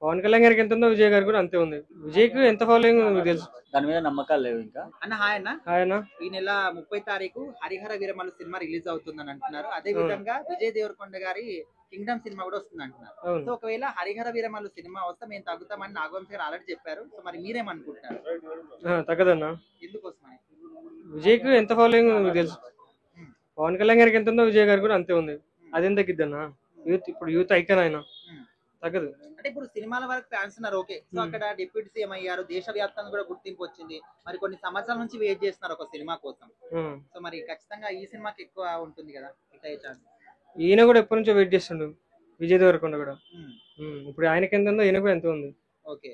పవన్ కళ్యాణ్ గారికి ఎంత ఉందో విజయ్ గారికి కూడా అంతే ఉంది. విజయ్కి ఎంత ఫాలోయింగ్ ఉందో మీకు తెలుసు. దాని మీద నమ్మకాలు లేవు ఇంకా. అన్న హాయ్ అన్న, ఆయన ఈ నెల 30 తారీఖు హరిహర వీరమల్లు సినిమా రిలీజ్ అవుతుందని అంటున్నారు. అదే విధంగా విజయ్ దేవరకొండ గారి కింగ్డమ్ సినిమా కూడా వస్తుంది అంటున్నారు. సో అవును. ఒకవేళ హరిహర వీరమల్లు సినిమా వస్తే మేము తగ్గుతామని నాగవంశి గారు ఆల్రెడీ చెప్పారు. సో మరి మీరేమనుకుంటున్నారు? తగ్గదన్నా. ఎందుకోసమని? విజయ్కి ఎంత ఫాలోయింగ్ ఉందో మీకు తెలుసు. పవన్ కళ్యాణ్ గారికి ఎంత ఉందో విజయ్ గారికి కూడా అంతే ఉంది. అదేం తగ్గిద్దన్నా. ఇప్పుడు యూత్ ఐకాన్ ఆయన. తగ్గదు. అంటే ఇప్పుడు సినిమాల వరకు ఫ్యాన్స్ ఉన్నారు, ఓకే. సో అక్కడ డిప్యూటీ సీఎం అయ్యారు, దేశవ్యాప్తంగా కూడా గుర్తింపు వచ్చింది. మరి కొన్ని సంవత్సరాల నుంచి వెయిట్ చేస్తున్నారు ఒక సినిమా కోసం. సో మరి ఖచ్చితంగా ఈ సినిమాకి ఎక్కువ ఉంటుంది కదా హిట్ అయ్యే ఛాన్స్. ఈయన కూడా ఎప్పటి నుంచో వెయిట్ చేస్తుండు విజయ్ దేవరకొండ కూడా. ఇప్పుడు ఆయనకి ఎంత ఉందో ఈయనకు ఎంత ఉంది. ఓకే.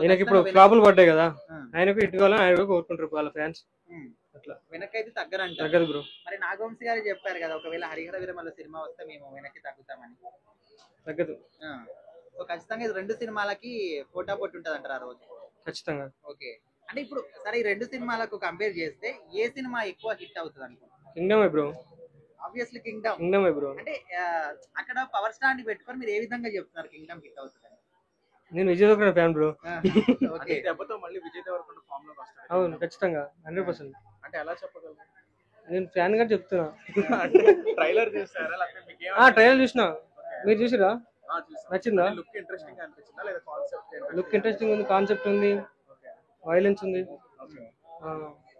ఈయనకి ఇప్పుడు ఫ్లాపులు పడ్డాయి కదా, ఆయనకు ఇటు కావాలని ఆయన కూడా కోరుకుంటారు వాళ్ళ ఫ్యాన్స్. అట్లా వెనకైతే తగ్గరంట. తగ్గదు బ్రో. మరి నాగవంశి గారు చెప్పారు కదా, ఒకవేళ హరిహర వీరమల్లు సినిమా వస్తే మేము వెనక్కి తగ్గుతామని. తగ్గదు. సో ఖచ్చితంగా ఇది రెండు సినిమాలకి పోటా పోటీ ఉంటది అంటారు ఆ రోజు. ఖచ్చితంగా. ఓకే. అంటే ఇప్పుడు సరే ఈ రెండు సినిమాలకు కంపేర్ చేస్తే ఏ సినిమా ఎక్కువ హిట్ అవుతుంది అనుకుంటున్నారు? Kingdom bro. Obviously Kingdom. Kingdom bro. అంటే అక్కడ పవర్ స్టార్ ని పెట్టుకొని మీరు ఏ విధంగా చెప్తున్నారు కింగ్డమ్ హిట్ అవుతుంది? నేను Vijay Devarakonda fan bro. Okay. దెబ్బతో మళ్ళీ విజయ్ దేవరకొండ ఫామ్ లోకి వస్తాడు. అవును ఖచ్చితంగా 100%. అంటే ఎలా చెప్పగలరు? నేను ఫ్యాన్ గా చెప్తున్నా. ట్రైలర్ చూసారా లేకపోతే మీకు ఏమైనా ట్రైలర్ చూసినా. మీరు చూసిరా? చూసారా? నచ్చిందా? లుక్ ఇంట్రెస్టింగ్ అనిపించిందా లేదా కాన్సెప్ట్ లుక్ ఇంట్రెస్టింగ్ ఉంది, కాన్సెప్ట్ ఉంది, వైలెన్స్ ఉంది,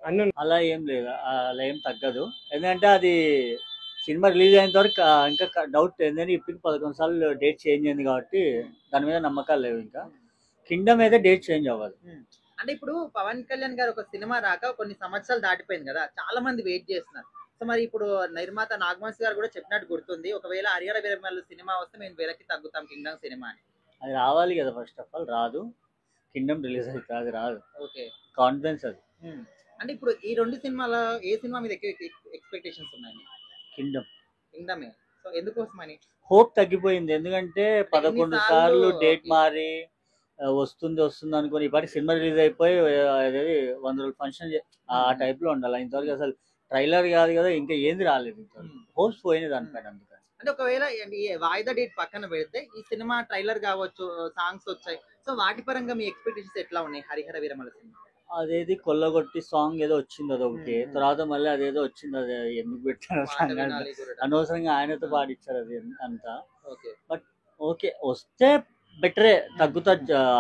అన్ని ఉన్నాయి. అలా ఏం లేదు, అలా ఏం తగ్గదు. ఎందుకంటే అది సినిమా రిలీజ్ అయిన వరకు ఇంకా డౌట్ ఏంటంటే ఇప్పటికి 11 సార్లు డేట్ చేంజ్ అయింది కాబట్టి దాని మీద నమ్మకాలు లేవు ఇంకా. కింగ్డమ్ అయితే డేట్ చేంజ్ అవ్వాలి. అంటే ఇప్పుడు పవన్ కళ్యాణ్ గారు ఒక సినిమా రాక కొన్ని సంవత్సరాలు దాటిపోయింది కదా, చాలా మంది వెయిట్ చేస్తున్నారు. సో మరి ఇప్పుడు నిర్మాత నాగవంశి గారు కూడా చెప్పినట్టు గుర్తుంది, ఒకవేళ హరిహర వీరమల్లు సినిమా వస్తే మేము వెనక్కి తగ్గుతాం కింగ్డమ్ సినిమా అని. అది రావాలి కదా, ఫస్ట్ ఆఫ్ ఆల్ రాదు. కింగ్డమ్ రిలీజ్ అవుతుంది, అది రాదు. ఓకే. కాన్ఫిడెన్స్ అది. అంటే ఇప్పుడు ఈ రెండు సినిమాలో ఏ సినిమా మీద ఎక్కువ ఎక్స్పెక్టేషన్స్ ఉన్నాయి? కింగ్డమే. సో ఎందుకోసమని? హోప్ తగ్గిపోయింది. ఎందుకంటే 11 సార్లు డేట్ మారి వస్తుంది అనుకుని ఇప్పటికి సినిమా రిలీజ్ అయిపోయి అదేది 100 రోజుల ఫంక్షన్ ఆ టైప్ లో ఉండాలి. ఇంతవరకు అసలు ట్రైలర్ కాదు కదా, ఇంకా ఏంది రాలేదు. హోప్స్ పోయినాయి దానిపైన. అందుకని అంటే ఒకవేళ ఈ వాయిదా డేట్ పక్కన పెడితే ఈ సినిమా ట్రైలర్ కావచ్చు, సాంగ్స్ వచ్చాయి, సో వాటి పరంగా మీ ఎక్స్పెక్టేషన్స్ ఎట్లా ఉన్నాయి హరిహర వీరమల్లు సినిమా? అదేది కొల్లగొట్టి సాంగ్ ఏదో వచ్చింది అదొకటి, తర్వాత మళ్ళీ అదేదో వచ్చింది, అది ఎందుకు పెట్టారు అనవసరంగా ఆయనతో పాడిచ్చారు అది అంతా. బట్ ఓకే, వస్తే బెటరే. తగ్గుతా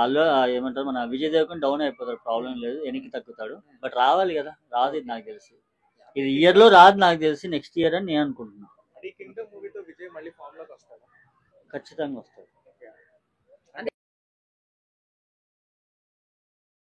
అల్లు ఏమంటారు మన విజయ్ దేవరకొండ డౌన్ అయిపోతాడు, ప్రాబ్లం లేదు, వెనక్కి తగ్గుతాడు. బట్ రావాలి కదా, రాదు. ఇది నాకు తెలిసి ఇది ఇయర్ లో రాదు, నాకు తెలిసి నెక్స్ట్ ఇయర్ అని నేను అనుకుంటున్నాను. కింగ్డమ్ మూవీతో విజయ్ మళ్ళీ ఫామ్ లోకి వస్తాడు. ఖచ్చితంగా వస్తాడు.